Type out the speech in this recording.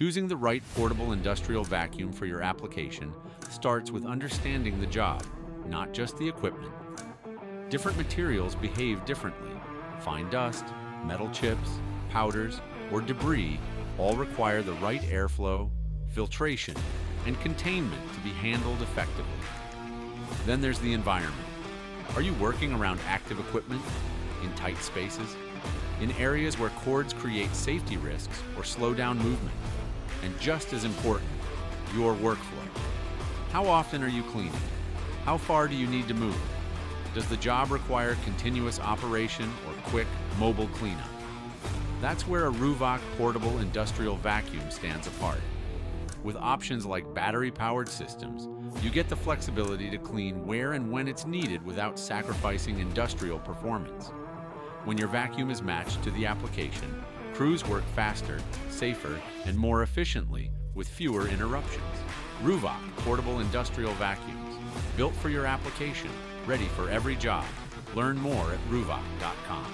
Choosing the right portable industrial vacuum for your application starts with understanding the job, not just the equipment. Different materials behave differently. Fine dust, metal chips, powders, or debris all require the right airflow, filtration, and containment to be handled effectively. Then there's the environment. Are you working around active equipment, in tight spaces, in areas where cords create safety risks or slow down movement? And just as important, your workflow. How often are you cleaning? How far do you need to move? Does the job require continuous operation or quick, mobile cleanup? That's where a Ruwac portable industrial vacuum stands apart. With options like battery-powered systems, you get the flexibility to clean where and when it's needed without sacrificing industrial performance. When your vacuum is matched to the application, crews work faster, safer, and more efficiently with fewer interruptions. Ruwac portable industrial vacuums, built for your application, ready for every job. Learn more at ruwac.com.